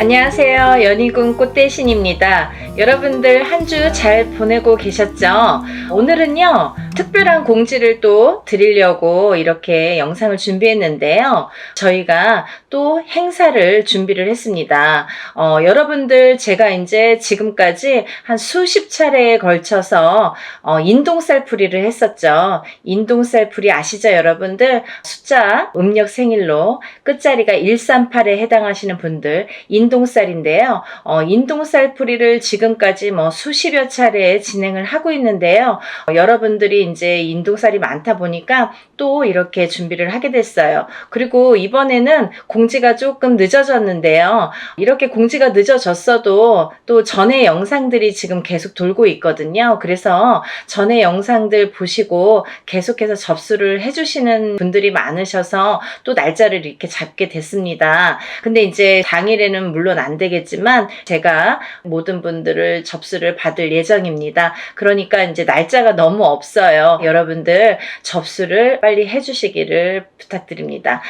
안녕하세요. 연희군 꽃대신입니다. 여러분들 한 주 잘 보내고 계셨죠? 오늘은요, 특별한 공지를 또 드리려고 이렇게 영상을 준비했는데요. 저희가 또 행사를 준비를 했습니다. 여러분들 제가 이제 지금까지 한 수십 차례에 걸쳐서 인동살풀이를 했었죠. 인동살풀이 아시죠, 여러분들? 숫자 음력 생일로 끝자리가 138에 해당하시는 분들 인동살인데요. 인동살풀이를 지금까지 수십여 차례 진행을 하고 있는데요. 여러분들이 이제 인동살이 많다 보니까 또 이렇게 준비를 하게 됐어요. 그리고 이번에는 공지가 조금 늦어졌는데요. 이렇게 공지가 늦어졌어도 또 전에 영상들이 지금 계속 돌고 있거든요. 그래서 전에 영상들 보시고 계속해서 접수를 해주시는 분들이 많으셔서 또 날짜를 이렇게 잡게 됐습니다. 근데 이제 당일에는 물론 안 되겠지만 제가 모든 분들을 접수를 받을 예정입니다. 그러니까 이제 날짜가 너무 없어요. 여러분들 접수를 빨리 해주시기를 부탁드립니다.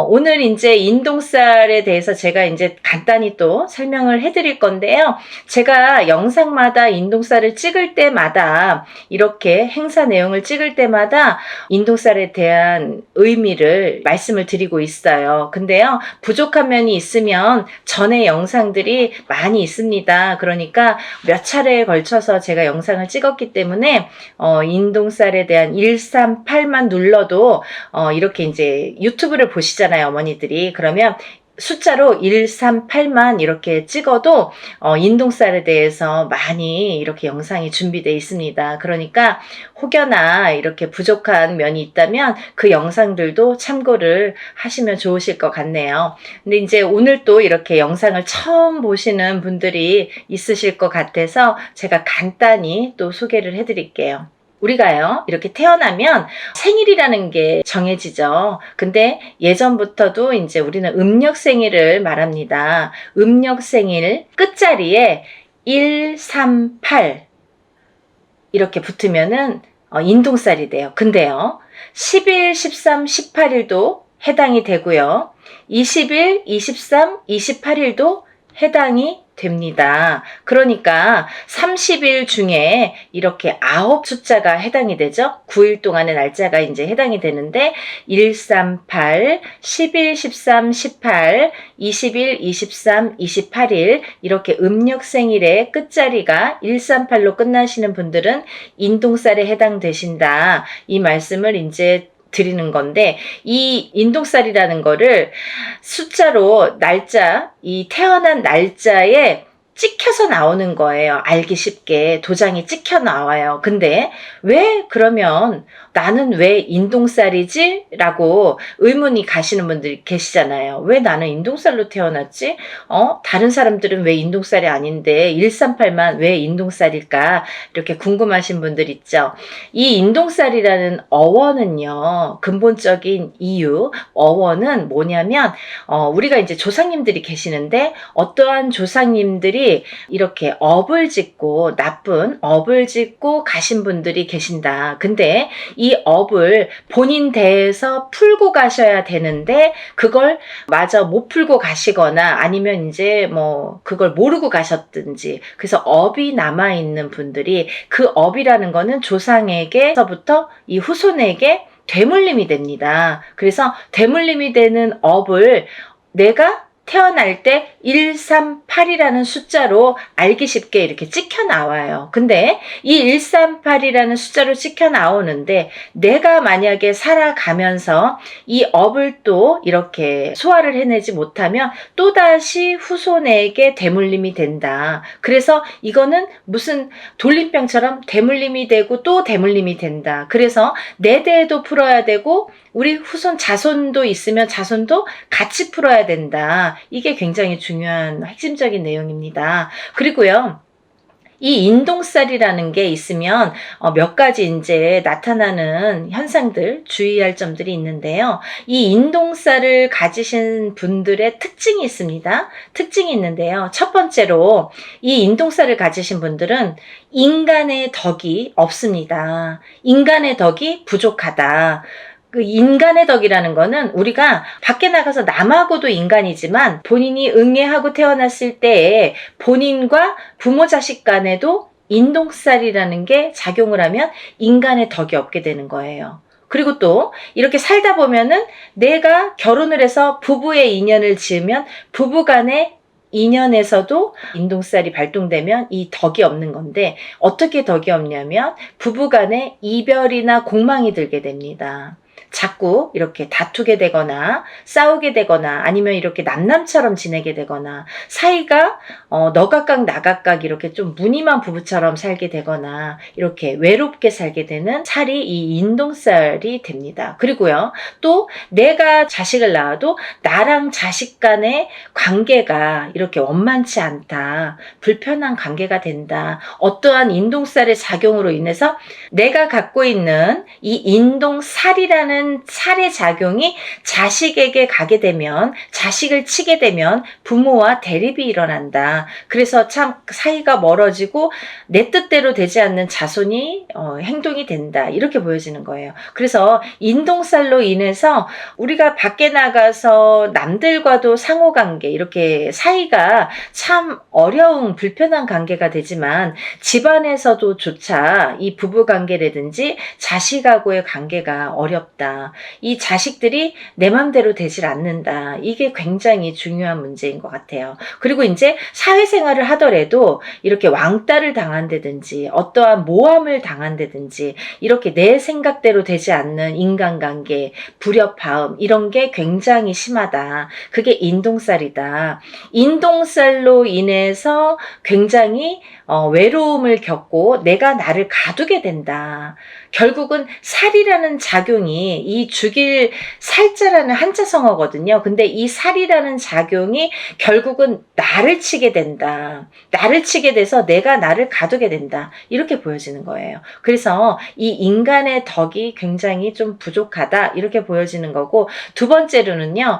오늘 이제 인동살에 대해서 제가 이제 간단히 또 설명을 해드릴 건데요. 제가 영상마다 인동살을 찍을 때마다 이렇게 행사 내용을 찍을 때마다 인동살에 대한 의미를 말씀을 드리고 있어요. 근데요, 부족한 면이 있으면 전에 영상들이 많이 있습니다. 그러니까 몇 차례에 걸쳐서 제가 영상을 찍었기 때문에 인동살에 대한 138만 눌러도 이렇게 이제 유튜브를 보시잖아요, 어머니들이. 그러면 숫자로 138만 이렇게 찍어도 인동살에 대해서 많이 이렇게 영상이 준비되어 있습니다. 그러니까 혹여나 이렇게 부족한 면이 있다면 그 영상들도 참고를 하시면 좋으실 것 같네요. 근데 이제 오늘 또 이렇게 영상을 처음 보시는 분들이 있으실 것 같아서 제가 간단히 또 소개를 해드릴게요. 우리가요, 이렇게 태어나면 생일이라는 게 정해지죠. 근데 예전부터도 이제 우리는 음력 생일을 말합니다. 음력 생일 끝자리에 138 이렇게 붙으면은 인동살이 돼요. 근데요, 10일, 13, 18일도 해당이 되고요. 20일, 23, 28일도 해당이 됩니다. 그러니까 30일 중에 이렇게 9 숫자가 해당이 되죠. 9일 동안의 날짜가 이제 해당이 되는데 138, 11, 13, 18, 20일, 23, 28일 이렇게 음력 생일의 끝자리가 138로 끝나시는 분들은 인동살에 해당되신다. 이 말씀을 이제 드리는 건데, 이 인동살이라는 거를 숫자로 날짜, 이 태어난 날짜에 찍혀서 나오는 거예요. 알기 쉽게 도장이 찍혀 나와요. 근데 왜 그러면 나는 왜 인동살이지? 라고 의문이 가시는 분들이 계시잖아요. 왜 나는 인동살로 태어났지? 다른 사람들은 왜 인동살이 아닌데 138만 왜 인동살일까? 이렇게 궁금하신 분들 있죠. 이 인동살이라는 어원은요, 근본적인 이유, 어원은 뭐냐면 우리가 이제 조상님들이 계시는데 어떠한 조상님들이 이렇게 업을 짓고 나쁜 업을 짓고 가신 분들이 계신다. 근데 이 업을 본인 대에서 풀고 가셔야 되는데 그걸 마저 못 풀고 가시거나 아니면 이제 그걸 모르고 가셨든지, 그래서 업이 남아있는 분들이 그 업이라는 거는 조상에게서부터 이 후손에게 되물림이 됩니다. 그래서 되물림이 되는 업을 내가 태어날 때 138이라는 숫자로 알기 쉽게 이렇게 찍혀 나와요. 근데 이 138이라는 숫자로 찍혀 나오는데 내가 만약에 살아가면서 이 업을 또 이렇게 소화를 해내지 못하면 또다시 후손에게 되물림이 된다. 그래서 이거는 무슨 돌림병처럼 되물림이 되고 또 되물림이 된다. 그래서 내 대에도 풀어야 되고 우리 후손 자손도 있으면 자손도 같이 풀어야 된다. 이게 굉장히 중요한 핵심적인 내용입니다. 그리고요, 이 인동살이라는 게 있으면 몇 가지 이제 나타나는 현상들, 주의할 점들이 있는데요. 이 인동살을 가지신 분들의 특징이 있습니다. 특징이 있는데요. 첫 번째로 이 인동살을 가지신 분들은 인간의 덕이 없습니다. 인간의 덕이 부족하다. 그 인간의 덕이라는 거는 우리가 밖에 나가서 남하고도 인간이지만 본인이 응애하고 태어났을 때에 본인과 부모 자식 간에도 인동살이라는 게 작용을 하면 인간의 덕이 없게 되는 거예요. 그리고 또 이렇게 살다 보면은 내가 결혼을 해서 부부의 인연을 지으면 부부 간의 인연에서도 인동살이 발동되면 이 덕이 없는 건데, 어떻게 덕이 없냐면 부부 간에 이별이나 공망이 들게 됩니다. 자꾸 이렇게 다투게 되거나 싸우게 되거나 아니면 이렇게 남남처럼 지내게 되거나 사이가 너 각각 나 각각 이렇게 좀 무늬만 부부처럼 살게 되거나 이렇게 외롭게 살게 되는 살이 이 인동살이 됩니다. 그리고요, 또 내가 자식을 낳아도 나랑 자식 간의 관계가 이렇게 원만치 않다, 불편한 관계가 된다, 어떠한 인동살의 작용으로 인해서 내가 갖고 있는 이 인동살이라는 살의 작용이 자식에게 가게 되면, 자식을 치게 되면 부모와 대립이 일어난다. 그래서 참 사이가 멀어지고 내 뜻대로 되지 않는 자손이 행동이 된다, 이렇게 보여지는 거예요. 그래서 인동살로 인해서 우리가 밖에 나가서 남들과도 상호관계, 이렇게 사이가 참 어려운 불편한 관계가 되지만 집안에서도 조차 이 부부관계라든지 자식하고의 관계가 어렵다, 이 자식들이 내 맘대로 되질 않는다, 이게 굉장히 중요한 문제인 것 같아요. 그리고 이제 사회생활을 하더라도 이렇게 왕따를 당한다든지 어떠한 모함을 당한다든지 이렇게 내 생각대로 되지 않는 인간관계, 불협화음, 이런 게 굉장히 심하다. 그게 인동살이다. 인동살로 인해서 굉장히 외로움을 겪고 내가 나를 가두게 된다. 결국은 살이라는 작용이, 이 죽일 살자라는 한자성어거든요. 근데 이 살이라는 작용이 결국은 나를 치게 된다. 나를 치게 돼서 내가 나를 가두게 된다, 이렇게 보여지는 거예요. 그래서 이 인간의 덕이 굉장히 좀 부족하다, 이렇게 보여지는 거고, 두 번째로는요,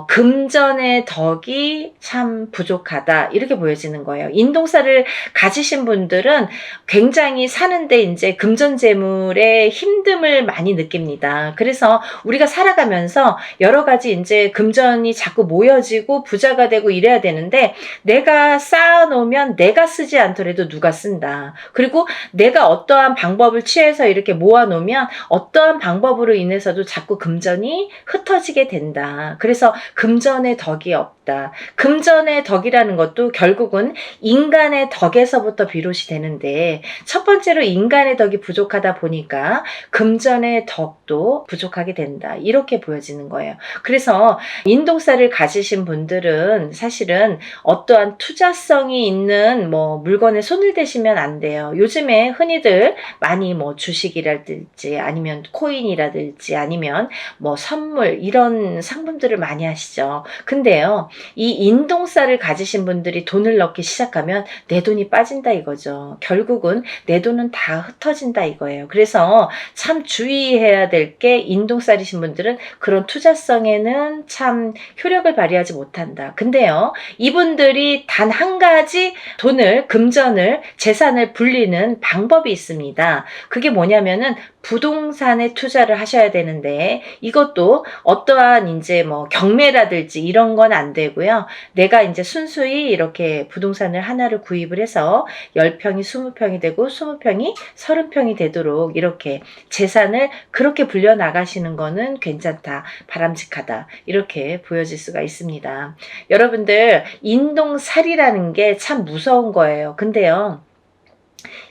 금전의 덕이 참 부족하다, 이렇게 보여지는 거예요. 인동살을 가지신 분들은 굉장히 사는데 이제 금전재물의 힘듦을 많이 느낍니다. 그래서 우리가 살아가면서 여러 가지 이제 금전이 자꾸 모여지고 부자가 되고 이래야 되는데, 내가 쌓아놓으면 내가 쓰지 않더라도 누가 쓴다. 그리고 내가 어떠한 방법을 취해서 이렇게 모아놓으면 어떠한 방법으로 인해서도 자꾸 금전이 흩어지게 된다. 그래서 금전의 덕이 없다. 금전의 덕이라는 것도 결국은 인간의 덕에서부터 비롯이 되는데, 첫 번째로 인간의 덕이 부족하다 보니까 금전의 덕도 부족하게 된다, 이렇게 보여지는 거예요. 그래서 인동살을 가지신 분들은 사실은 어떠한 투자성이 있는 물건에 손을 대시면 안 돼요. 요즘에 흔히들 많이 주식이라든지 아니면 코인이라든지 아니면 선물, 이런 상품들을 많이 하시죠. 근데요, 이 인동살을 가지신 분들이 돈을 넣기 시작하면 내 돈이 빠진다 이거죠. 결국은 내 돈은 다 흩어진다 이거예요. 그래서 참 주의해야 될 게, 인동살이신 분들은 그런 투자성에는 참 효력을 발휘하지 못한다. 근데요, 이분들이 단 한 가지 돈을, 금전을, 재산을 불리는 방법이 있습니다. 그게 뭐냐면은 부동산에 투자를 하셔야 되는데, 이것도 어떠한 이제 경매라든지 이런 건 안 되고요. 내가 이제 순수히 이렇게 부동산을 하나를 구입을 해서 10평이 20평이 되고 20평이 30평이 되도록 이렇게 재산을 그렇게 불려 나가시는 거는 괜찮다, 바람직하다, 이렇게 보여질 수가 있습니다. 여러분들, 인동살이라는 게 참 무서운 거예요. 근데요,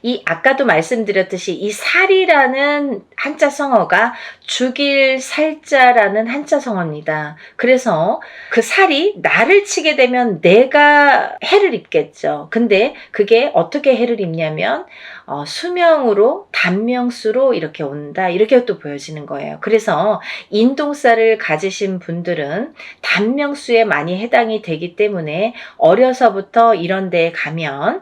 이 아까도 말씀드렸듯이 이 살이라는 한자 성어가 죽일 살자라는 한자 성어입니다. 그래서 그 살이 나를 치게 되면 내가 해를 입겠죠. 근데 그게 어떻게 해를 입냐면 수명으로, 단명수로 이렇게 온다, 이렇게 또 보여지는 거예요. 그래서 인동살을 가지신 분들은 단명수에 많이 해당이 되기 때문에 어려서부터 이런 데에 가면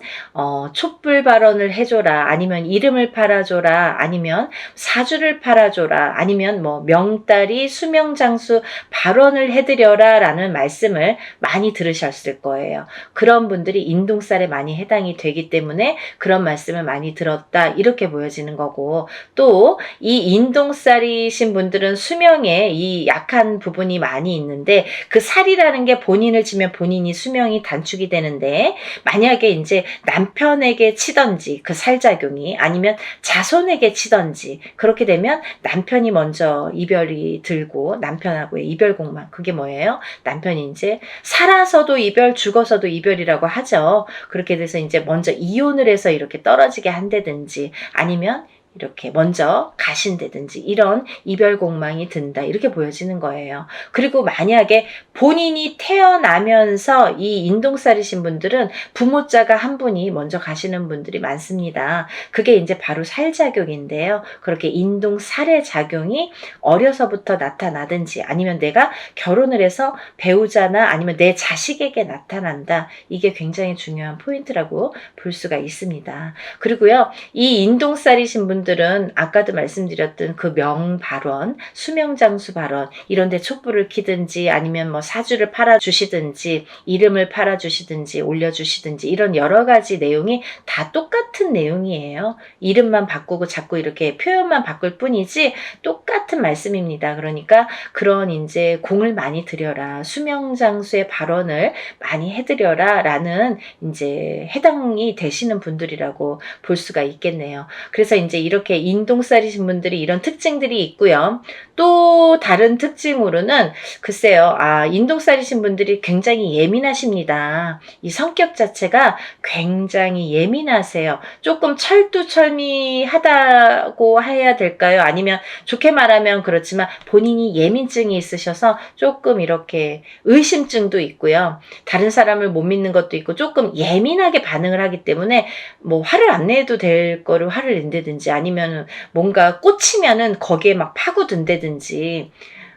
촛불 발언을 해줘라, 아니면 이름을 팔아줘라, 아니면 사주를 팔아줘라, 아니면 명다리 수명장수 발언을 해드려라 라는 말씀을 많이 들으셨을 거예요. 그런 분들이 인동살에 많이 해당이 되기 때문에 그런 말씀을 많이 살자경이 들었다 이렇게 보여지는 거고, 또 이 인동살이신 분들은 수명에 이 약한 부분이 많이 있는데 그 살이라는 게 본인을 치면 본인이 수명이 단축이 되는데, 만약에 이제 남편에게 치던지 그 살작용이, 아니면 자손에게 치던지 그렇게 되면 남편이 먼저 이별이 들고, 남편하고의 이별공망, 그게 뭐예요? 남편이 이제 살아서도 이별, 죽어서도 이별이라고 하죠. 그렇게 돼서 이제 먼저 이혼을 해서 이렇게 떨어지게 한다든지, 아니면 이렇게 먼저 가신다든지, 이런 이별공망이 든다 이렇게 보여지는 거예요. 그리고 만약에 본인이 태어나면서 이 인동살이신 분들은 부모자가 한 분이 먼저 가시는 분들이 많습니다. 그게 이제 바로 살작용인데요. 그렇게 인동살의 작용이 어려서부터 나타나든지, 아니면 내가 결혼을 해서 배우자나 아니면 내 자식에게 나타난다, 이게 굉장히 중요한 포인트라고 볼 수가 있습니다. 그리고요, 이 인동살이신 분들은 아까도 말씀드렸던 그 명발원, 수명장수 발원, 이런데 촛불을 켜든지, 아니면 뭐 사주를 팔아주시든지, 이름을 팔아주시든지, 올려주시든지, 이런 여러 가지 내용이 다 똑같은 내용이에요. 이름만 바꾸고 자꾸 이렇게 표현만 바꿀 뿐이지 똑같은 말씀입니다. 그러니까 그런 이제 공을 많이 들여라, 수명장수의 발언을 많이 해드려라 라는 이제 해당이 되시는 분들이라고 볼 수가 있겠네요. 그래서 이제 이렇게 인동살이신 분들이 이런 특징들이 있고요. 또 다른 특징으로는 글쎄요, 인동살이신 분들이 굉장히 예민하십니다. 이 성격 자체가 굉장히 예민하세요. 조금 철두철미하다고 해야 될까요? 아니면 좋게 말하면 그렇지만 본인이 예민증이 있으셔서 조금 이렇게 의심증도 있고요. 다른 사람을 못 믿는 것도 있고, 조금 예민하게 반응을 하기 때문에 뭐 화를 안 내도 될 거를 화를 낸다든지, 아니면 뭔가 꽂히면은 거기에 막 파고든다든지.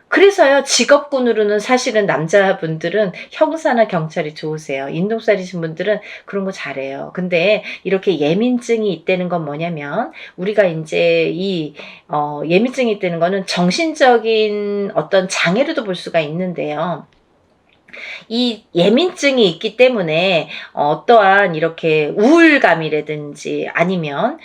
그래서요, 직업군으로는 사실은 남자분들은 형사나 경찰이 좋으세요. 인동살이신 분들은 그런 거 잘해요. 근데 이렇게 예민증이 있다는 건 뭐냐면, 우리가 이제 예민증이 있다는 거는 정신적인 어떤 장애로도 볼 수가 있는데요. 이 예민증이 있기 때문에 어떠한 이렇게 우울감이라든지, 아니면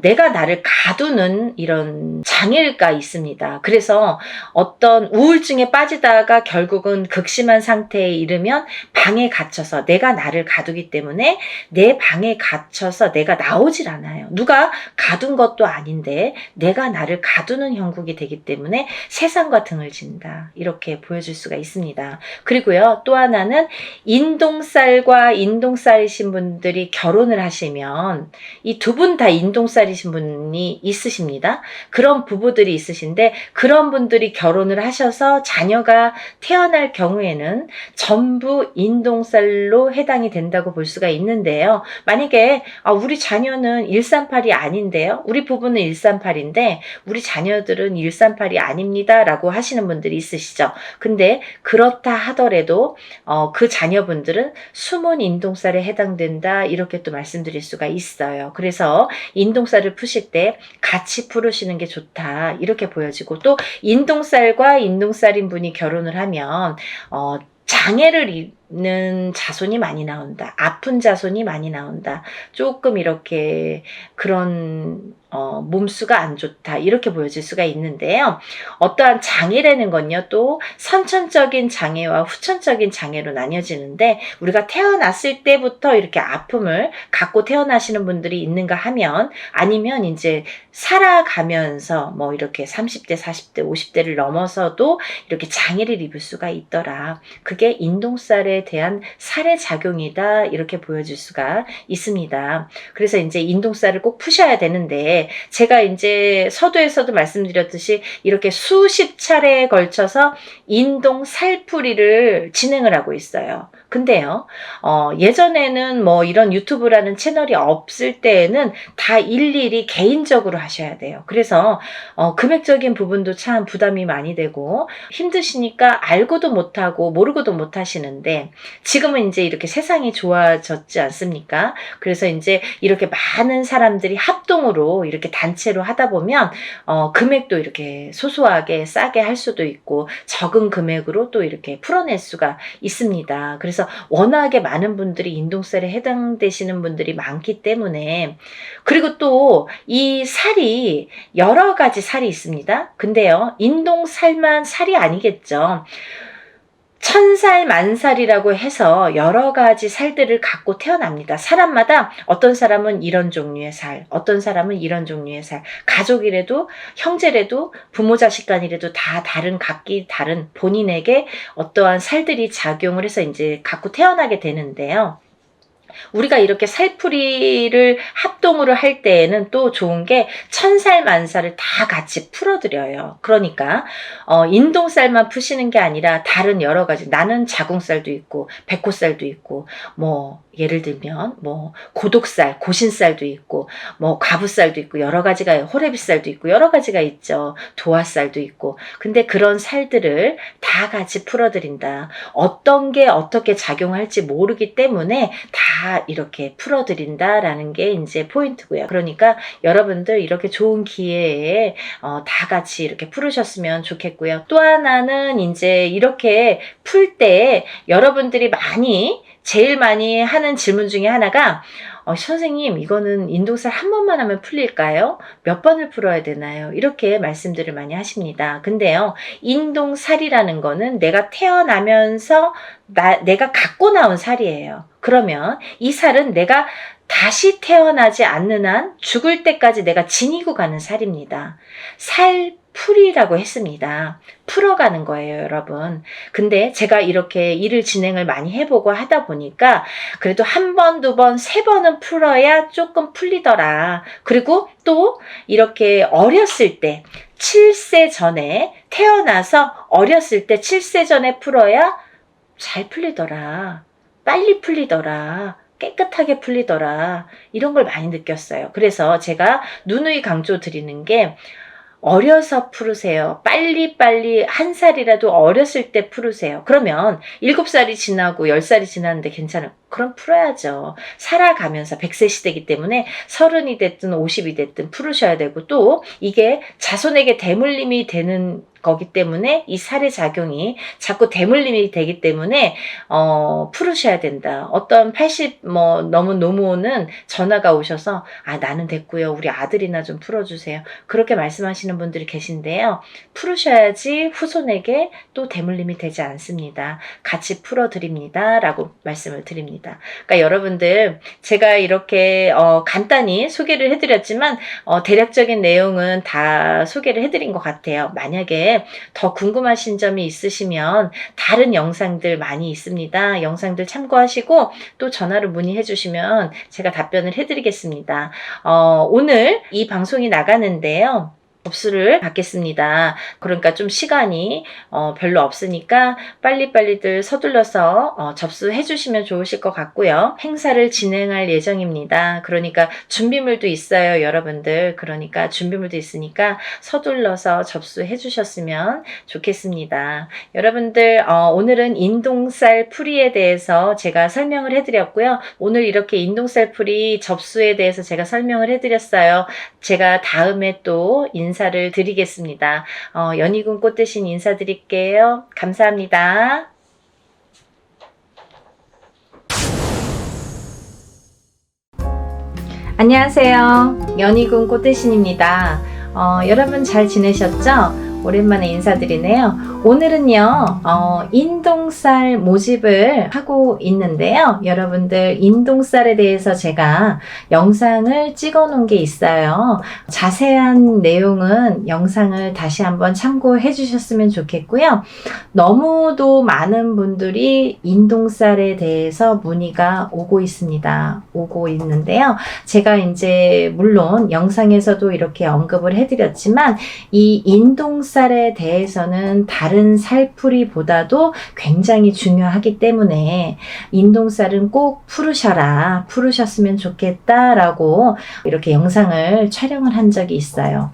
내가 나를 가두는 이런 장애가 있습니다. 그래서 어떤 우울증에 빠지다가 결국은 극심한 상태에 이르면 방에 갇혀서 내가 나를 가두기 때문에 내 방에 갇혀서 내가 나오질 않아요. 누가 가둔 것도 아닌데 내가 나를 가두는 형국이 되기 때문에 세상과 등을 진다, 이렇게 보여줄 수가 있습니다. 그리고 또 하나는, 인동살과 인동살이신 분들이 결혼을 하시면, 이 두 분 다 인동살이신 분이 있으십니다. 그런 부부들이 있으신데, 그런 분들이 결혼을 하셔서 자녀가 태어날 경우에는 전부 인동살로 해당이 된다고 볼 수가 있는데요. 만약에 우리 자녀는 138이 아닌데요, 우리 부부는 138인데 우리 자녀들은 138이 아닙니다 라고 하시는 분들이 있으시죠. 근데 그렇다 하더라도 그 자녀분들은 숨은 인동살에 해당된다, 이렇게 또 말씀드릴 수가 있어요. 그래서 인동살을 푸실 때 같이 풀으시는 게 좋다, 이렇게 보여지고, 또 인동살과 인동살인 분이 결혼을 하면 장애를 입는 자손이 많이 나온다, 아픈 자손이 많이 나온다, 조금 이렇게 그런 몸수가 안 좋다, 이렇게 보여질 수가 있는데요. 어떠한 장애라는 건요, 또 선천적인 장애와 후천적인 장애로 나뉘어지는데, 우리가 태어났을 때부터 이렇게 아픔을 갖고 태어나시는 분들이 있는가 하면, 아니면 이제 살아가면서 뭐 이렇게 30대, 40대, 50대를 넘어서도 이렇게 장애를 입을 수가 있더라, 그게 인동살에 대한 살의 작용이다, 이렇게 보여줄 수가 있습니다. 그래서 이제 인동살을 꼭 푸셔야 되는데, 제가 이제 서두에서도 말씀드렸듯이 이렇게 수십 차례에 걸쳐서 인동살풀이를 진행을 하고 있어요. 근데요, 예전에는 뭐 이런 유튜브라는 채널이 없을 때에는 다 일일이 개인적으로 하셔야 돼요. 그래서 금액적인 부분도 참 부담이 많이 되고 힘드시니까 알고도 못하고 모르고도 못하시는데, 있는데 지금은 이제 이렇게 세상이 좋아졌지 않습니까? 그래서 이제 이렇게 많은 사람들이 합동으로 이렇게 단체로 하다 보면 금액도 이렇게 소소하게 싸게 할 수도 있고 적은 금액으로 또 이렇게 풀어낼 수가 있습니다. 그래서 워낙에 많은 분들이 인동살에 해당되시는 분들이 많기 때문에, 그리고 또 이 살이 여러 가지 살이 있습니다. 근데요, 인동살만 살이 아니겠죠. 천살 만살이라고 해서 여러 가지 살들을 갖고 태어납니다. 사람마다 어떤 사람은 이런 종류의 살, 어떤 사람은 이런 종류의 살, 가족이라도 형제라도 부모 자식 간이라도 다 다른, 각기 다른 본인에게 어떠한 살들이 작용을 해서 이제 갖고 태어나게 되는데요. 우리가 이렇게 살풀이를 합동으로 할 때에는 또 좋은 게 천살 만살을 다 같이 풀어드려요. 그러니까 인동살만 푸시는 게 아니라 다른 여러 가지, 나는 자궁살도 있고 백호살도 있고 뭐 예를 들면 뭐 고독살, 고신살도 있고 뭐 과부살도 있고 여러 가지가, 호래비살도 있고 여러 가지가 있죠. 도화살도 있고. 근데 그런 살들을 다 같이 풀어드린다. 어떤 게 어떻게 작용할지 모르기 때문에 다 이렇게 풀어드린다라는 게 이제 포인트고요. 그러니까 여러분들 이렇게 좋은 기회에 다 같이 이렇게 풀으셨으면 좋겠고요. 또 하나는 이제 이렇게 풀 때 여러분들이 제일 많이 하는 질문 중에 하나가 선생님, 이거는 인동살 한 번만 하면 풀릴까요? 몇 번을 풀어야 되나요? 이렇게 말씀들을 많이 하십니다. 근데요, 인동살이라는 거는 내가 태어나면서 내가 갖고 나온 살이에요. 그러면 이 살은 내가 다시 태어나지 않는 한 죽을 때까지 내가 지니고 가는 살입니다. 살풀이라고 했습니다. 풀어가는 거예요, 여러분. 근데 제가 이렇게 일을 진행을 많이 해보고 하다 보니까 그래도 한 번, 두 번, 세 번은 풀어야 조금 풀리더라. 그리고 또 이렇게 어렸을 때 7세 전에 태어나서 어렸을 때 7세 전에 풀어야 잘 풀리더라. 빨리 풀리더라. 깨끗하게 풀리더라. 이런 걸 많이 느꼈어요. 그래서 제가 누누이 강조 드리는 게 어려서 풀으세요. 빨리빨리 한 살이라도 어렸을 때 풀으세요. 그러면 7살이 지나고 10살이 지났는데 괜찮아요. 그럼 풀어야죠. 살아가면서 100세 시대이기 때문에 30이 됐든 50이 됐든 풀으셔야 되고, 또 이게 자손에게 대물림이 되는 거기 때문에 이 살의 작용이 자꾸 대물림이 되기 때문에 풀으셔야 된다. 어떤 80 넘은 노모는 전화가 오셔서 나는 됐고요. 우리 아들이나 좀 풀어주세요. 그렇게 말씀하시는 분들이 계신데요. 풀으셔야지 후손에게 또 대물림이 되지 않습니다. 같이 풀어드립니다. 라고 말씀을 드립니다. 그러니까 여러분들, 제가 이렇게 간단히 소개를 해드렸지만 대략적인 내용은 다 소개를 해드린 것 같아요. 만약에 더 궁금하신 점이 있으시면 다른 영상들 많이 있습니다. 영상들 참고하시고 또 전화로 문의해 주시면 제가 답변을 해드리겠습니다. 오늘 이 방송이 나가는데요, 접수를 받겠습니다. 그러니까 좀 시간이 별로 없으니까 빨리빨리들 서둘러서 접수해 주시면 좋으실 것 같고요. 행사를 진행할 예정입니다. 그러니까 준비물도 있어요, 여러분들. 그러니까 준비물도 있으니까 서둘러서 접수해 주셨으면 좋겠습니다. 여러분들, 오늘은 인동살 풀이에 대해서 제가 설명을 해드렸고요. 오늘 이렇게 인동살 풀이 접수에 대해서 제가 설명을 해드렸어요. 제가 다음에 또 인사를 드리겠습니다. 연희군 꽃대신 인사드릴게요. 감사합니다. 안녕하세요. 연희군 꽃대신입니다. 여러분 잘 지내셨죠? 오랜만에 인사드리네요. 오늘은요, 인동살 모집을 하고 있는데요. 여러분들, 인동살에 대해서 제가 영상을 찍어 놓은 게 있어요. 자세한 내용은 영상을 다시 한번 참고해 주셨으면 좋겠고요. 너무도 많은 분들이 인동살에 대해서 문의가 오고 있는데요. 제가 이제 물론 영상에서도 이렇게 언급을 해드렸지만 이 인동살에 대해서는 다른 살풀이보다도 굉장히 중요하기 때문에 인동살은 꼭 풀으셨으면 좋겠다라고 이렇게 영상을 촬영을 한 적이 있어요.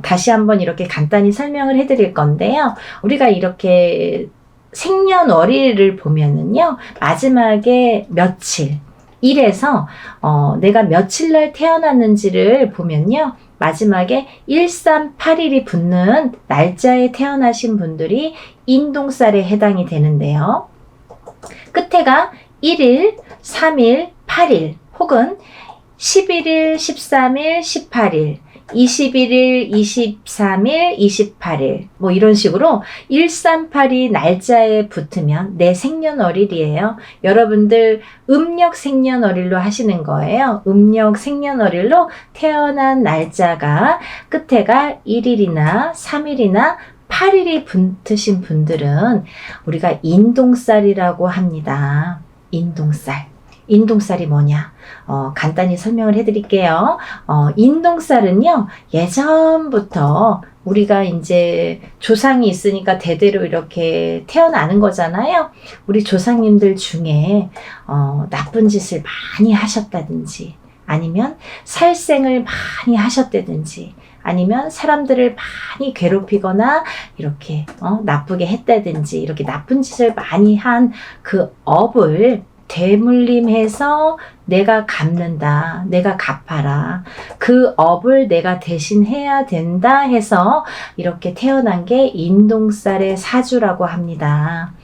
다시 한번 이렇게 간단히 설명을 해드릴 건데요. 우리가 이렇게 생년월일을 보면은요, 마지막에 며칠, 일에서 내가 며칠 날 태어났는지를 보면요, 마지막에 1381이 붙는 날짜에 태어나신 분들이 인동살에 해당이 되는데요. 끝에가 1일, 3일, 8일 혹은 11일, 13일, 18일, 21일, 23일, 28일 뭐 이런 식으로 1382 날짜에 붙으면 내 생년월일이에요. 여러분들 음력 생년월일로 하시는 거예요. 음력 생년월일로 태어난 날짜가 끝에가 1일이나 3일이나 8일이 붙으신 분들은 우리가 인동살이라고 합니다. 인동살. 인동살이 뭐냐? 간단히 설명을 해드릴게요. 인동살은요, 예전부터 우리가 이제 조상이 있으니까 대대로 이렇게 태어나는 거잖아요. 우리 조상님들 중에, 나쁜 짓을 많이 하셨다든지, 아니면 살생을 많이 하셨다든지, 아니면 사람들을 많이 괴롭히거나 이렇게 나쁘게 했다든지, 이렇게 나쁜 짓을 많이 한 그 업을 대물림해서 내가 갚는다. 내가 갚아라. 그 업을 내가 대신해야 된다 해서 이렇게 태어난 게 인동살의 사주라고 합니다.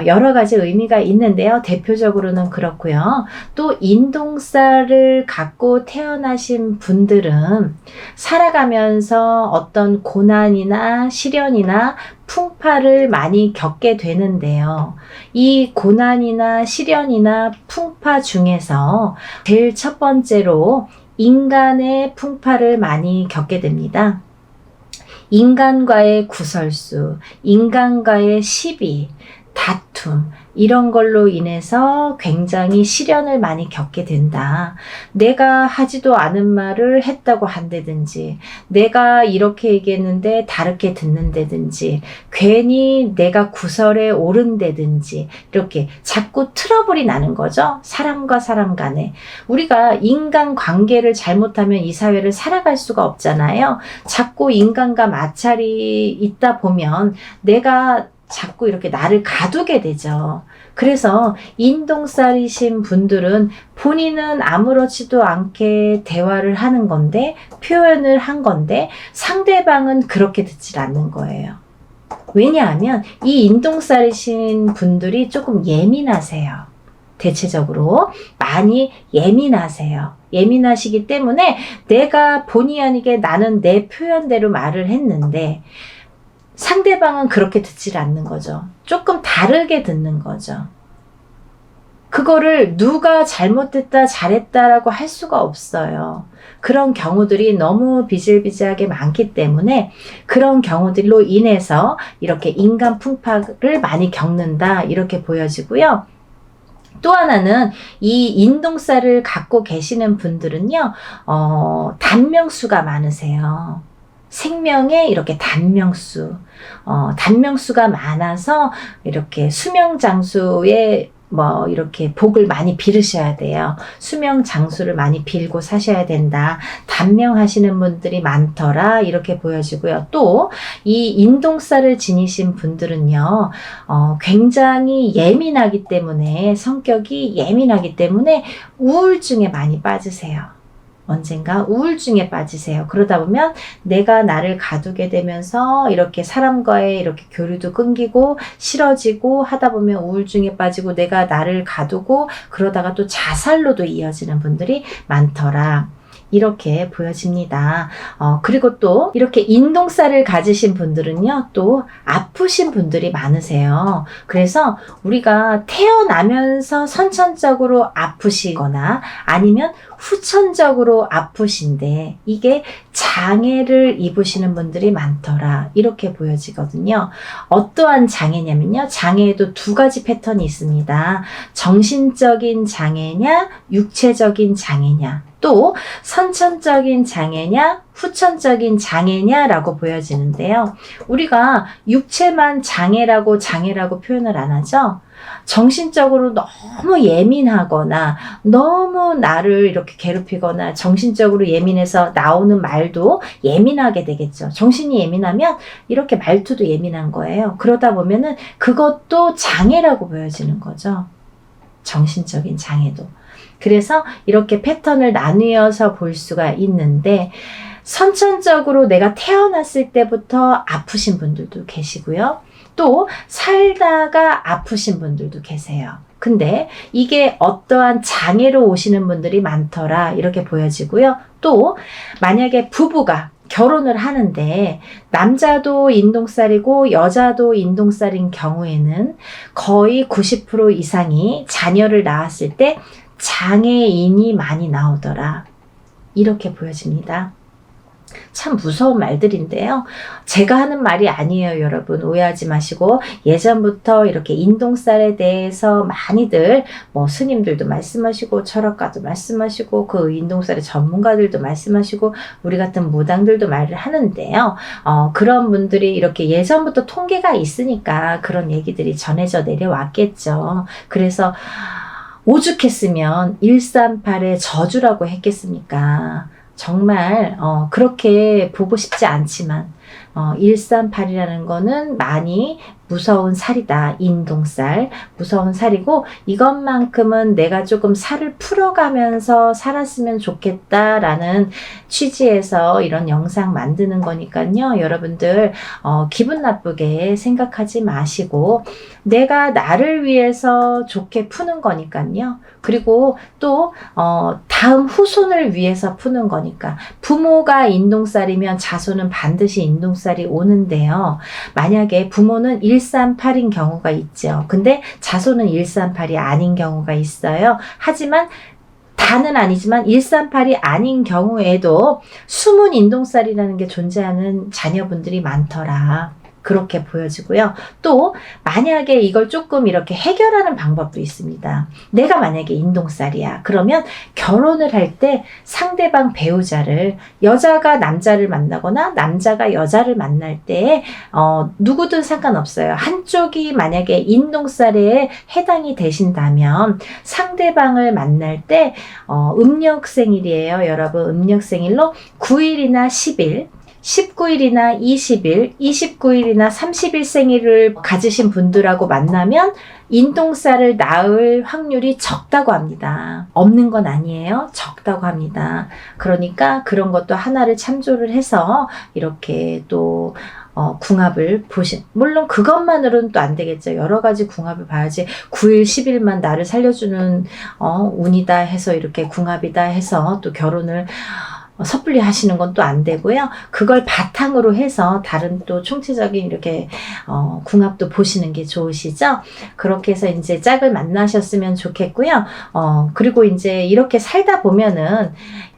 여러 가지 의미가 있는데요. 대표적으로는 그렇고요. 또 인동살을 갖고 태어나신 분들은 살아가면서 어떤 고난이나 시련이나 풍파를 많이 겪게 되는데요. 이 고난이나 시련이나 풍파 중에서 제일 첫 번째로 인간의 풍파를 많이 겪게 됩니다. 인간과의 구설수, 인간과의 시비, 다툼, 이런 걸로 인해서 굉장히 시련을 많이 겪게 된다. 내가 하지도 않은 말을 했다고 한다든지, 내가 이렇게 얘기했는데 다르게 듣는다든지, 괜히 내가 구설에 오른다든지, 이렇게 자꾸 트러블이 나는 거죠. 사람과 사람 간에. 우리가 인간 관계를 잘못하면 이 사회를 살아갈 수가 없잖아요. 자꾸 인간과 마찰이 있다 보면 내가 자꾸 이렇게 나를 가두게 되죠. 그래서 인동살이신 분들은 본인은 아무렇지도 않게 대화를 하는 건데, 표현을 한 건데, 상대방은 그렇게 듣질 않는 거예요. 왜냐하면 이 인동살이신 분들이 조금 예민하세요. 대체적으로 많이 예민하세요. 예민하시기 때문에 내가 본의 아니게 나는 내 표현대로 말을 했는데, 상대방은 그렇게 듣질 않는 거죠. 조금 다르게 듣는 거죠. 그거를 누가 잘못했다, 잘했다라고 할 수가 없어요. 그런 경우들이 너무 비일비재하게 많기 때문에 그런 경우들로 인해서 이렇게 인간 풍파를 많이 겪는다, 이렇게 보여지고요. 또 하나는 이 인동살을 갖고 계시는 분들은요, 단명수가 많으세요. 생명에 이렇게 단명수가 많아서 이렇게 수명장수에 이렇게 복을 많이 빌으셔야 돼요. 수명장수를 많이 빌고 사셔야 된다. 단명하시는 분들이 많더라, 이렇게 보여지고요. 또 이 인동살을 지니신 분들은요, 굉장히 예민하기 때문에, 성격이 예민하기 때문에 우울증에 많이 빠지세요. 언젠가 우울증에 빠지세요. 그러다 보면 내가 나를 가두게 되면서 이렇게 사람과의 이렇게 교류도 끊기고 싫어지고 하다 보면 우울증에 빠지고 내가 나를 가두고 그러다가 또 자살로도 이어지는 분들이 많더라. 이렇게 보여집니다. 그리고 또 이렇게 인동살을 가지신 분들은요, 또 아프신 분들이 많으세요. 그래서 우리가 태어나면서 선천적으로 아프시거나 아니면 후천적으로 아프신데 이게 장애를 입으시는 분들이 많더라, 이렇게 보여지거든요. 어떠한 장애냐면요, 장애에도 두 가지 패턴이 있습니다. 정신적인 장애냐, 육체적인 장애냐, 또 선천적인 장애냐 후천적인 장애냐라고 보여지는데요. 우리가 육체만 장애라고 표현을 안 하죠. 정신적으로 너무 예민하거나 너무 나를 이렇게 괴롭히거나 정신적으로 예민해서 나오는 말도 예민하게 되겠죠. 정신이 예민하면 이렇게 말투도 예민한 거예요. 그러다 보면은 그것도 장애라고 보여지는 거죠. 정신적인 장애도. 그래서 이렇게 패턴을 나누어서 볼 수가 있는데, 선천적으로 내가 태어났을 때부터 아프신 분들도 계시고요. 또 살다가 아프신 분들도 계세요. 근데 이게 어떠한 장애로 오시는 분들이 많더라 이렇게 보여지고요. 또 만약에 부부가 결혼을 하는데 남자도 인동살이고 여자도 인동살인 경우에는 거의 90% 이상이 자녀를 낳았을 때 장애인이 많이 나오더라 이렇게 보여집니다. 참 무서운 말들인데요. 제가 하는 말이 아니에요, 여러분. 오해하지 마시고, 예전부터 이렇게 인동살에 대해서 많이들 스님들도 말씀하시고 철학가도 말씀하시고 그 인동살의 전문가들도 말씀하시고 우리 같은 무당들도 말을 하는데요. 그런 분들이 이렇게 예전부터 통계가 있으니까 그런 얘기들이 전해져 내려왔겠죠. 그래서 오죽했으면 138의 저주라고 했겠습니까? 정말 그렇게 보고 싶지 않지만 138이라는 거는 많이 무서운 살이다. 인동살. 무서운 살이고 이것만큼은 내가 조금 살을 풀어가면서 살았으면 좋겠다라는 취지에서 이런 영상 만드는 거니까요. 여러분들 기분 나쁘게 생각하지 마시고 내가 나를 위해서 좋게 푸는 거니까요. 그리고 또 다음 후손을 위해서 푸는 거니까 부모가 인동살이면 자손은 반드시 인동살이 오는데요. 만약에 부모는 138인 경우가 있죠. 근데 자손은 138이 아닌 경우가 있어요. 하지만 다는 아니지만 138이 아닌 경우에도 숨은 인동살이라는 게 존재하는 자녀분들이 많더라. 그렇게 보여지고요. 또 만약에 이걸 조금 이렇게 해결하는 방법도 있습니다. 내가 만약에 인동살이야. 그러면 결혼을 할 때 상대방 배우자를 여자가 남자를 만나거나 남자가 여자를 만날 때 누구든 상관없어요. 한쪽이 만약에 인동살에 해당이 되신다면 상대방을 만날 때 음력생일이에요. 여러분 음력생일로 9일이나 10일 19일이나 20일, 29일이나 30일 생일을 가지신 분들하고 만나면 인동살을 낳을 확률이 적다고 합니다. 없는 건 아니에요. 적다고 합니다. 그러니까 그런 것도 하나를 참조를 해서 이렇게 또 궁합을 물론 그것만으로는 또 안 되겠죠. 여러 가지 궁합을 봐야지 9일, 10일만 나를 살려주는 운이다 해서 이렇게 궁합이다 해서 또 결혼을 섣불리 하시는 건 또 안 되고요. 그걸 바탕으로 해서 다른 또 총체적인 이렇게 궁합도 보시는 게 좋으시죠? 그렇게 해서 이제 짝을 만나셨으면 좋겠고요. 그리고 이제 이렇게 살다 보면은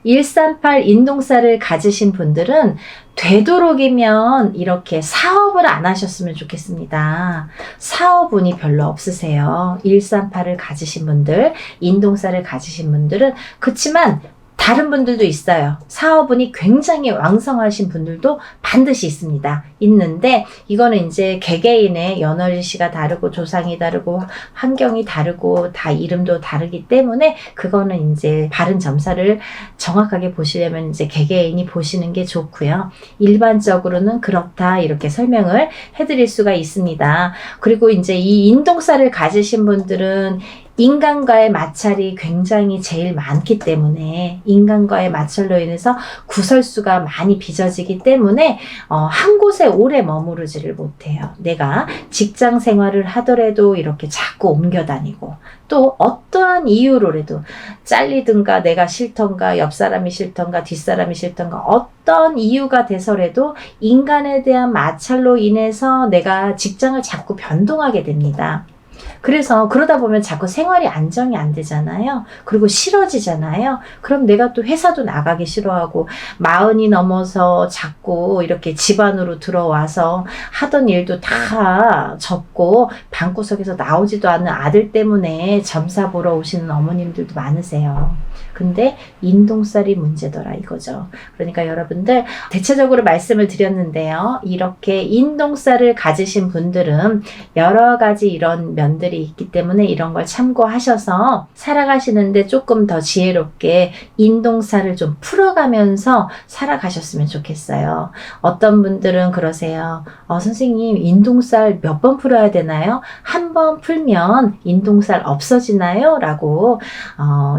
138 인동살을 가지신 분들은 되도록이면 이렇게 사업을 안 하셨으면 좋겠습니다. 사업운이 별로 없으세요. 138을 가지신 분들, 인동살을 가지신 분들은. 그렇지만 다른 분들도 있어요. 사업운이 굉장히 왕성하신 분들도 반드시 있습니다. 있는데 이거는 이제 개개인의 연월일시가 다르고 조상이 다르고 환경이 다르고 다 이름도 다르기 때문에 그거는 이제 바른 점사를 정확하게 보시려면 이제 개개인이 보시는 게 좋고요. 일반적으로는 그렇다 이렇게 설명을 해드릴 수가 있습니다. 그리고 이제 이 인동살을 가지신 분들은 인간과의 마찰이 굉장히 제일 많기 때문에 인간과의 마찰로 인해서 구설수가 많이 빚어지기 때문에 한 곳에 오래 머무르지를 못해요. 내가 직장 생활을 하더라도 이렇게 자꾸 옮겨 다니고 또 어떠한 이유로라도 잘리든가 내가 싫던가 옆 사람이 싫던가 뒷사람이 싫던가 어떤 이유가 돼서라도 인간에 대한 마찰로 인해서 내가 직장을 자꾸 변동하게 됩니다. 그래서 그러다 보면 자꾸 생활이 안정이 안 되잖아요. 그리고 싫어지잖아요. 그럼 내가 또 회사도 나가기 싫어하고 40이 넘어서 자꾸 이렇게 집안으로 들어와서 하던 일도 다 접고 방구석에서 나오지도 않는 아들 때문에 점사 보러 오시는 어머님들도 많으세요. 근데 인동살이 문제더라 이거죠. 그러니까 여러분들 대체적으로 말씀을 드렸는데요. 이렇게 인동살을 가지신 분들은 여러 가지 이런 면들이 있기 때문에 이런 걸 참고하셔서 살아가시는데 조금 더 지혜롭게 인동살을 좀 풀어가면서 살아가셨으면 좋겠어요. 어떤 분들은 그러세요. 선생님 인동살 몇 번 풀어야 되나요? 한 번 풀면 인동살 없어지나요? 라고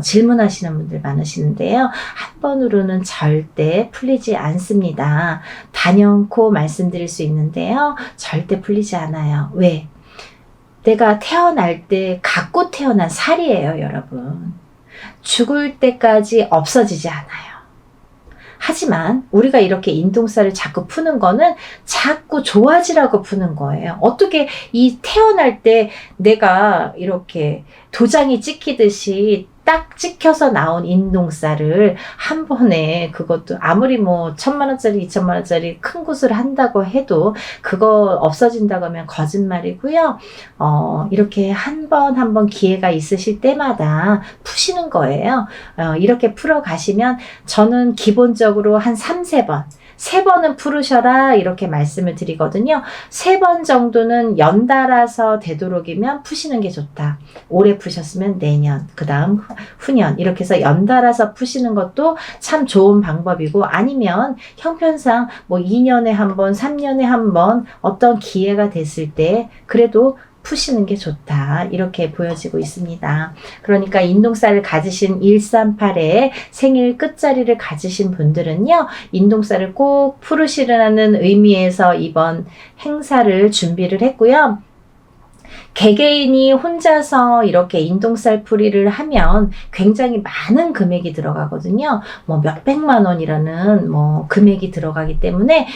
질문하시는 분들 많으시는데요. 한 번으로는 절대 풀리지 않습니다. 단연코 말씀드릴 수 있는데요. 절대 풀리지 않아요. 왜? 내가 태어날 때 갖고 태어난 살이에요, 여러분. 죽을 때까지 없어지지 않아요. 하지만 우리가 이렇게 인동살을 자꾸 푸는 거는 자꾸 좋아지라고 푸는 거예요. 어떻게 이 태어날 때 내가 이렇게 도장이 찍히듯이 딱 찍혀서 나온 인동살을 한 번에 그것도 아무리 뭐 1,000만원짜리 2,000만원짜리 큰 구슬을 한다고 해도 그거 없어진다고 하면 거짓말이고요. 이렇게 한 번 기회가 있으실 때마다 푸시는 거예요. 이렇게 풀어 가시면 저는 기본적으로 한 3-4번 3번은 풀으셔라 이렇게 말씀을 드리거든요. 3번 정도는 연달아서 되도록이면 푸시는 게 좋다. 올해 푸셨으면 내년, 그 다음 후년 이렇게 해서 연달아서 푸시는 것도 참 좋은 방법이고, 아니면 형편상 뭐 2년에 한 번, 3년에 한 번 어떤 기회가 됐을 때 그래도 푸시는 게 좋다 이렇게 보여지고 있습니다. 그러니까 인동살을 가지신 138의 생일 끝자리를 가지신 분들은요, 인동살을 꼭 풀으시라는 의미에서 이번 행사를 준비를 했고요. 개개인이 혼자서 이렇게 인동살 풀이를 하면 굉장히 많은 금액이 들어가거든요. 뭐 몇백만 원이라는 뭐 금액이 들어가기 때문에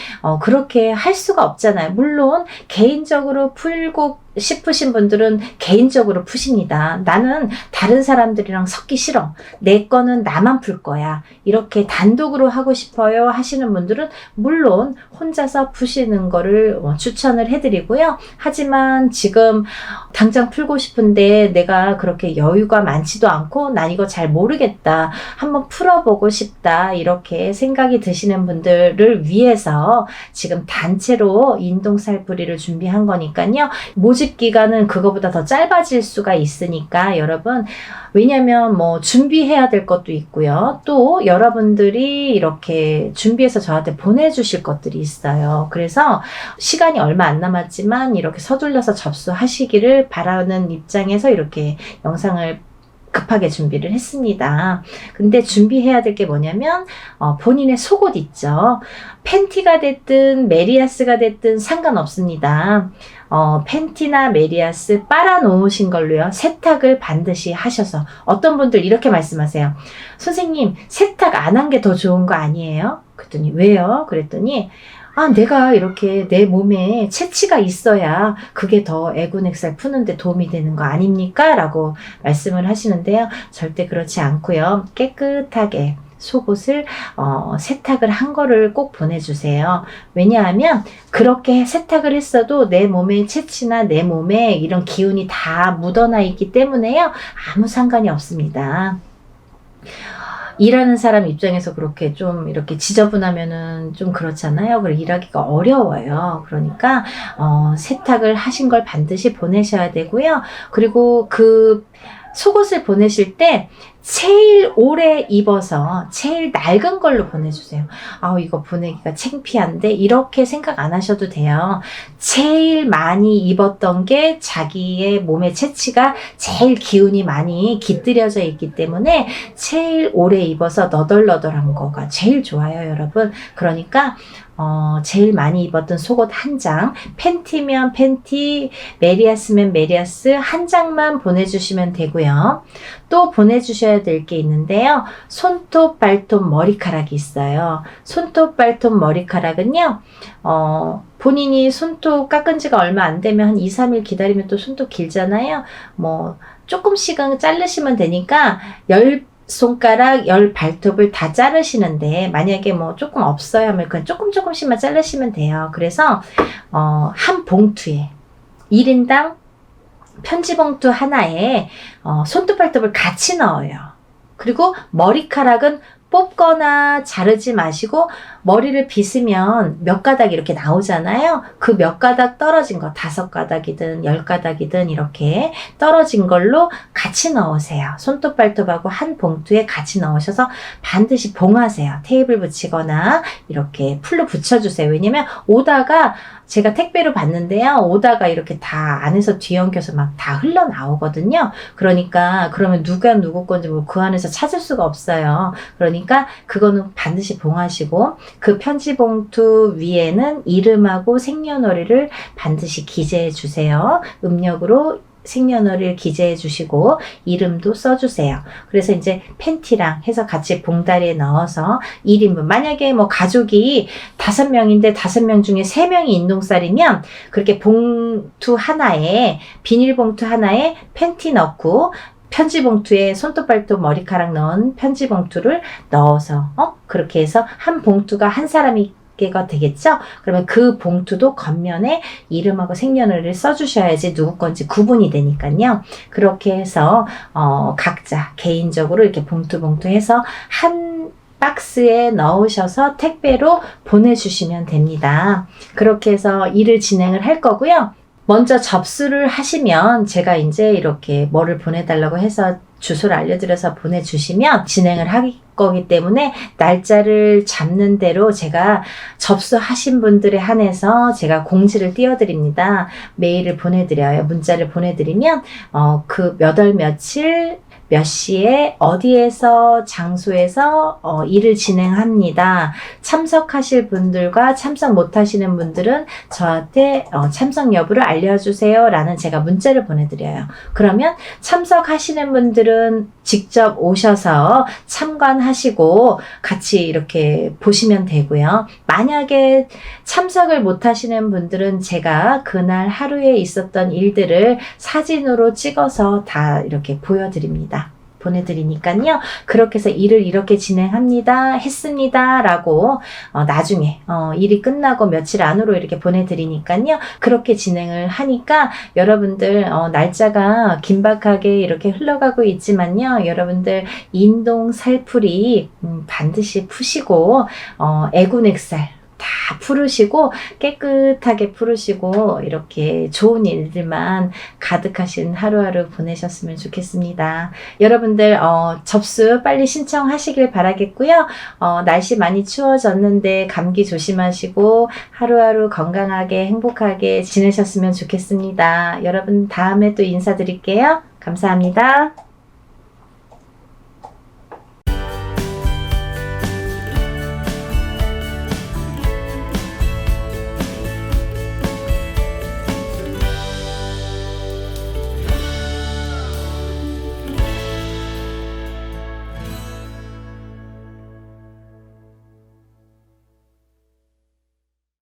그렇게 할 수가 없잖아요. 물론 개인적으로 풀고 싶으신 분들은 개인적으로 푸십니다. 나는 다른 사람들이랑 섞기 싫어. 내 거는 나만 풀 거야. 이렇게 단독으로 하고 싶어요 하시는 분들은 물론 혼자서 푸시는 거를 추천을 해드리고요. 하지만 지금 당장 풀고 싶은데 내가 그렇게 여유가 많지도 않고 난 이거 잘 모르겠다. 한번 풀어보고 싶다. 이렇게 생각이 드시는 분들을 위해서 지금 단체로 인동살 풀이를 준비한 거니까요. 모집 기간은 그거보다 더 짧아질 수가 있으니까 여러분, 왜냐면 뭐 준비해야 될 것도 있고요. 또 여러분들이 이렇게 준비해서 저한테 보내주실 것들이 있어요. 그래서 시간이 얼마 안 남았지만 이렇게 서둘러서 접수하시기를 바라는 입장에서 이렇게 영상을 급하게 준비를 했습니다. 근데 준비해야 될 게 뭐냐면 본인의 속옷 있죠. 팬티가 됐든 메리아스가 됐든 상관없습니다. 팬티나 메리아스 빨아 놓으신 걸로요. 세탁을 반드시 하셔서, 어떤 분들 이렇게 말씀하세요. 선생님, 세탁 안 한 게 더 좋은 거 아니에요? 그랬더니 왜요? 그랬더니 내가 이렇게 내 몸에 채취가 있어야 그게 더 애군액살 푸는데 도움이 되는 거 아닙니까? 라고 말씀을 하시는데요. 절대 그렇지 않고요. 깨끗하게 속옷을 세탁을 한 거를 꼭 보내주세요. 왜냐하면 그렇게 세탁을 했어도 내 몸의 채취나 내 몸에 이런 기운이 다 묻어나 있기 때문에요. 아무 상관이 없습니다. 일하는 사람 입장에서 그렇게 좀 이렇게 지저분하면은 좀 그렇잖아요. 그리고 일하기가 어려워요. 그러니까 세탁을 하신 걸 반드시 보내셔야 되고요. 그리고 그 속옷을 보내실 때 제일 오래 입어서 제일 낡은 걸로 보내주세요. 이거 보내기가 창피한데 이렇게 생각 안 하셔도 돼요. 제일 많이 입었던 게 자기의 몸의 채취가 제일 기운이 많이 깃들여져 있기 때문에 제일 오래 입어서 너덜너덜한 거가 제일 좋아요, 여러분. 그러니까 제일 많이 입었던 속옷 한 장, 팬티면 팬티, 메리아스면 메리아스 한 장만 보내주시면 되고요. 또 보내주셔야 될 게 있는데요. 손톱, 발톱, 머리카락이 있어요. 손톱, 발톱, 머리카락은요. 본인이 손톱 깎은 지가 얼마 안 되면 한 2-3일 기다리면 또 손톱 길잖아요. 뭐 조금씩은 자르시면 되니까 10손가락 10발톱을 다 자르시는데, 만약에 뭐 조금 없어야 하면 그냥 조금씩만 자르시면 돼요. 그래서 한 봉투에 1인당 편지 봉투 하나에 손톱 발톱을 같이 넣어요. 그리고 머리카락은 뽑거나 자르지 마시고 머리를 빗으면 몇 가닥 이렇게 나오잖아요. 그 몇 가닥 떨어진 거 5가닥이든 10가닥이든 이렇게 떨어진 걸로 같이 넣으세요. 손톱 발톱하고 한 봉투에 같이 넣으셔서 반드시 봉하세요. 테이블 붙이거나 이렇게 풀로 붙여주세요. 왜냐면 오다가 제가 택배로 받는데요. 오다가 이렇게 다 안에서 뒤엉켜서 막 다 흘러나오거든요. 그러니까 그러면 누가 누구 건지 뭐 그 안에서 찾을 수가 없어요. 그러니까 그거는 반드시 봉하시고 그 편지 봉투 위에는 이름하고 생년월일을 반드시 기재해 주세요. 음력으로 생년월일 기재해 주시고 이름도 써주세요. 그래서 이제 팬티랑 해서 같이 봉다리에 넣어서 1인분 만약에 뭐 가족이 5명인데 5명 중에 3명이 인동살이면 그렇게 봉투 하나에 비닐봉투 하나에 팬티 넣고 편지 봉투에 손톱 발톱 머리카락 넣은 편지 봉투를 넣어서 그렇게 해서 한 봉투가 한 사람이 개가 되겠죠? 그러면 그 봉투도 겉면에 이름하고 생년월일을 써주셔야지 누구 건지 구분이 되니까요. 그렇게 해서 각자 개인적으로 이렇게 봉투 해서 한 박스에 넣으셔서 택배로 보내주시면 됩니다. 그렇게 해서 일을 진행을 할 거고요. 먼저 접수를 하시면 제가 이제 이렇게 뭐를 보내달라고 해서 주소를 알려드려서 보내주시면 진행을 할 거기 때문에 날짜를 잡는 대로 제가 접수하신 분들에 한해서 제가 공지를 띄워드립니다. 메일을 보내드려요. 문자를 보내드리면 그 몇 월 며칠 몇 시에 어디에서 장소에서 일을 진행합니다. 참석하실 분들과 참석 못하시는 분들은 저한테 참석 여부를 알려주세요 라는 제가 문자를 보내드려요. 그러면 참석하시는 분들은 직접 오셔서 참관하시고 같이 이렇게 보시면 되고요. 만약에 참석을 못하시는 분들은 제가 그날 하루에 있었던 일들을 사진으로 찍어서 다 이렇게 보내드리니까요. 그렇게 해서 일을 이렇게 진행합니다. 했습니다. 라고 나중에 일이 끝나고 며칠 안으로 이렇게 보내드리니까요. 그렇게 진행을 하니까 여러분들 날짜가 긴박하게 이렇게 흘러가고 있지만요. 여러분들 인동 살풀이 반드시 푸시고 애군액살 다 풀으시고 깨끗하게 풀으시고 이렇게 좋은 일들만 가득하신 하루하루 보내셨으면 좋겠습니다. 여러분들 접수 빨리 신청하시길 바라겠고요. 날씨 많이 추워졌는데 감기 조심하시고 하루하루 건강하게 행복하게 지내셨으면 좋겠습니다. 여러분 다음에 또 인사드릴게요. 감사합니다.